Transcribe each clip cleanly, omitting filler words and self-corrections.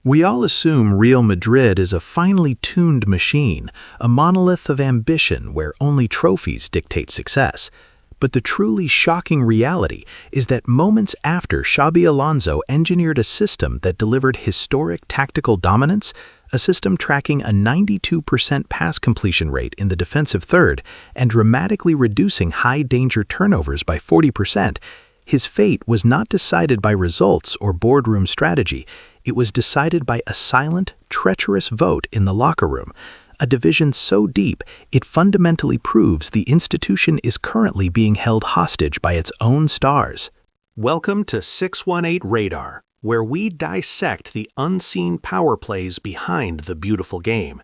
We all assume Real Madrid is a finely tuned machine, a monolith of ambition where only trophies dictate success. But the truly shocking reality is that moments after Xabi Alonso engineered a system that delivered historic tactical dominance, a system tracking a 92% pass completion rate in the defensive third and dramatically reducing high-danger turnovers by 40%, his fate was not decided by results or boardroom strategy. It was decided by a silent, treacherous vote in the locker room, a division so deep it fundamentally proves the institution is currently being held hostage by its own stars. Welcome to 618 Radar, where we dissect the unseen power plays behind the beautiful game.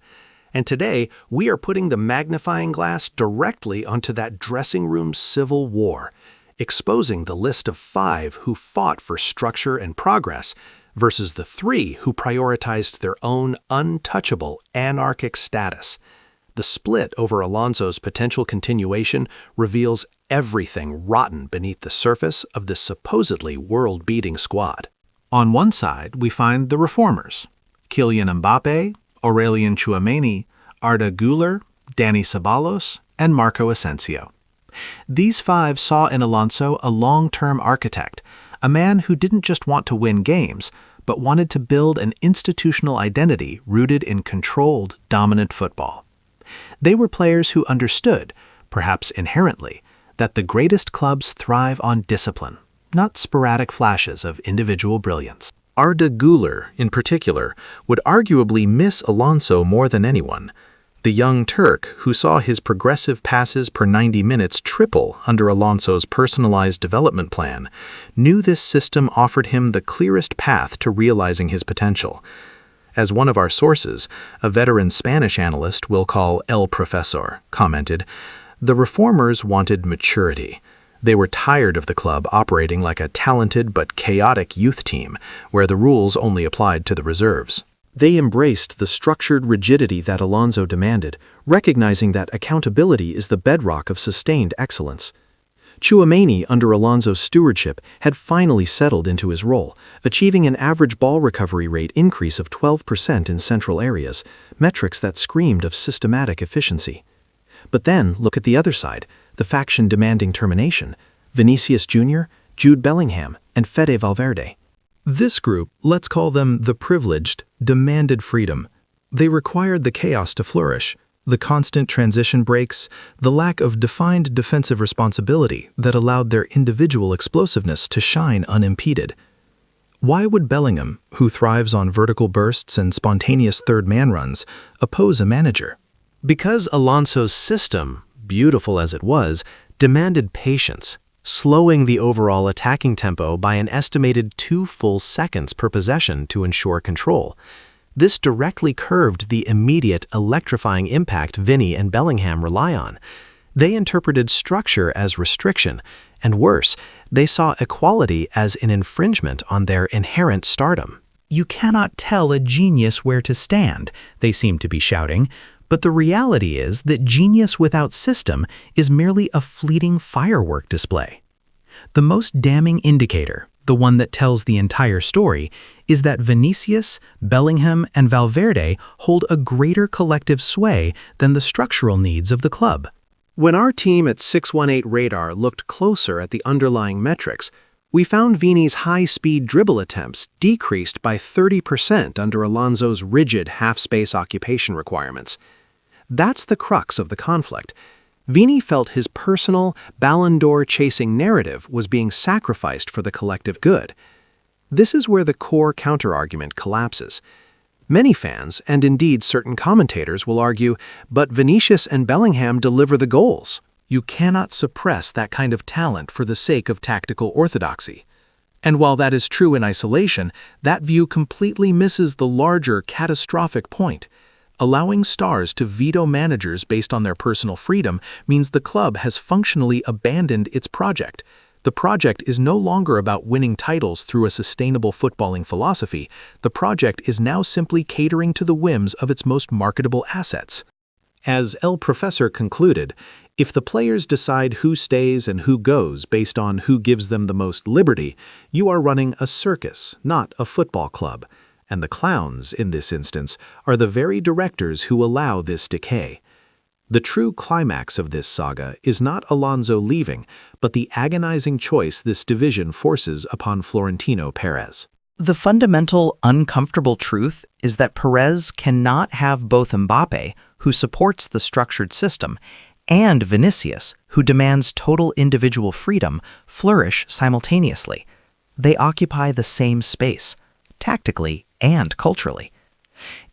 And today, we are putting the magnifying glass directly onto that dressing room civil war, exposing the list of 5 who fought for structure and progress versus the 3 who prioritized their own untouchable anarchic status. The split over Alonso's potential continuation reveals everything rotten beneath the surface of this supposedly world-beating squad. On one side, we find the reformers: Kylian Mbappe, Aurelien Tchouameni, Arda Güler, Dani Ceballos, and Marco Asensio. These 5 saw in Alonso a long-term architect, a man who didn't just want to win games, but wanted to build an institutional identity rooted in controlled, dominant football. They were players who understood, perhaps inherently, that the greatest clubs thrive on discipline, not sporadic flashes of individual brilliance. Arda Güler, in particular, would arguably miss Alonso more than anyone. The young Turk, who saw his progressive passes per 90 minutes triple under Alonso's personalized development plan, knew this system offered him the clearest path to realizing his potential. As one of our sources, a veteran Spanish analyst we'll call El Profesor, commented, the reformers wanted maturity. They were tired of the club operating like a talented but chaotic youth team, where the rules only applied to the reserves. They embraced the structured rigidity that Alonso demanded, recognizing that accountability is the bedrock of sustained excellence. Tchouameni, under Alonso's stewardship, had finally settled into his role, achieving an average ball recovery rate increase of 12% in central areas, metrics that screamed of systematic efficiency. But then, look at the other side, the faction demanding termination: Vinicius Jr., Jude Bellingham, and Fede Valverde. This group, let's call them the privileged, demanded freedom. They required the chaos to flourish, the constant transition breaks, the lack of defined defensive responsibility that allowed their individual explosiveness to shine unimpeded. Why would Bellingham, who thrives on vertical bursts and spontaneous third-man runs, oppose a manager? Because Alonso's system, beautiful as it was, demanded patience, slowing the overall attacking tempo by an estimated 2 full seconds per possession to ensure control. This directly curved the immediate, electrifying impact Vinny and Bellingham rely on. They interpreted structure as restriction, and worse, they saw equality as an infringement on their inherent stardom. "You cannot tell a genius where to stand," they seem to be shouting. But the reality is that genius without system is merely a fleeting firework display. The most damning indicator, the one that tells the entire story, is that Vinicius, Bellingham, and Valverde hold a greater collective sway than the structural needs of the club. When our team at 618 Radar looked closer at the underlying metrics, we found Vini's high-speed dribble attempts decreased by 30% under Alonso's rigid half-space occupation requirements. That's the crux of the conflict. Vini felt his personal, Ballon d'Or-chasing narrative was being sacrificed for the collective good. This is where the core counterargument collapses. Many fans, and indeed certain commentators, will argue, but Vinicius and Bellingham deliver the goals. You cannot suppress that kind of talent for the sake of tactical orthodoxy. And while that is true in isolation, that view completely misses the larger, catastrophic point. Allowing stars to veto managers based on their personal freedom means the club has functionally abandoned its project. The project is no longer about winning titles through a sustainable footballing philosophy. The project is now simply catering to the whims of its most marketable assets. As El Profesor concluded, if the players decide who stays and who goes based on who gives them the most liberty, you are running a circus, not a football club. And the clowns, in this instance, are the very directors who allow this decay. The true climax of this saga is not Alonso leaving, but the agonizing choice this division forces upon Florentino Perez. The fundamental, uncomfortable truth is that Perez cannot have both Mbappe, who supports the structured system, and Vinicius, who demands total individual freedom, flourish simultaneously. They occupy the same space, tactically and culturally.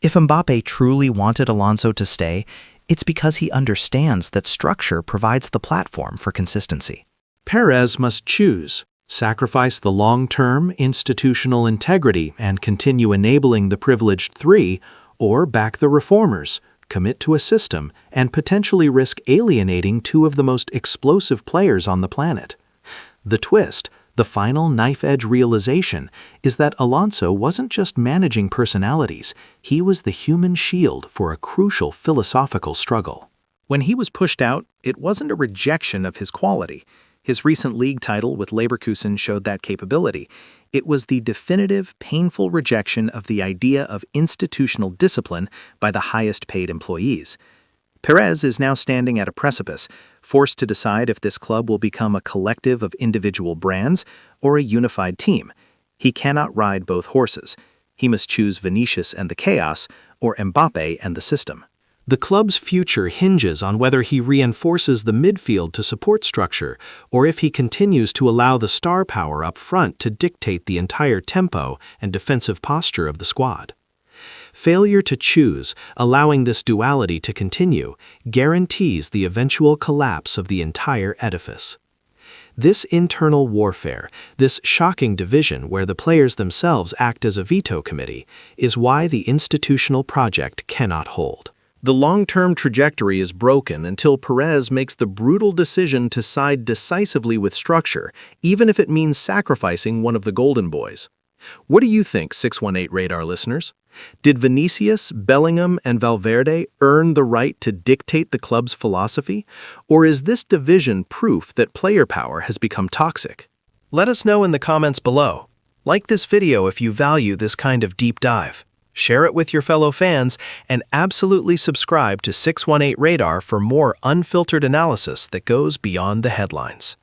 If Mbappe truly wanted Alonso to stay, it's because he understands that structure provides the platform for consistency. Perez must choose, sacrifice the long-term institutional integrity and continue enabling the privileged three, or back the reformers, commit to a system, and potentially risk alienating two of the most explosive players on the planet. The twist, the final knife-edge realization, is that Alonso wasn't just managing personalities, he was the human shield for a crucial philosophical struggle. When he was pushed out, it wasn't a rejection of his quality. His recent league title with Leverkusen showed that capability. It was the definitive, painful rejection of the idea of institutional discipline by the highest-paid employees. Perez is now standing at a precipice, forced to decide if this club will become a collective of individual brands or a unified team. He cannot ride both horses. He must choose Vinicius and the chaos, or Mbappe and the system. The club's future hinges on whether he reinforces the midfield to support structure, or if he continues to allow the star power up front to dictate the entire tempo and defensive posture of the squad. Failure to choose, allowing this duality to continue, guarantees the eventual collapse of the entire edifice. This internal warfare, this shocking division where the players themselves act as a veto committee, is why the institutional project cannot hold. The long-term trajectory is broken until Perez makes the brutal decision to side decisively with structure, even if it means sacrificing one of the Golden Boys. What do you think, 618 Radar listeners? Did Vinicius, Bellingham, and Valverde earn the right to dictate the club's philosophy? Or is this division proof that player power has become toxic? Let us know in the comments below. Like this video if you value this kind of deep dive. Share it with your fellow fans, and absolutely subscribe to 618 Radar for more unfiltered analysis that goes beyond the headlines.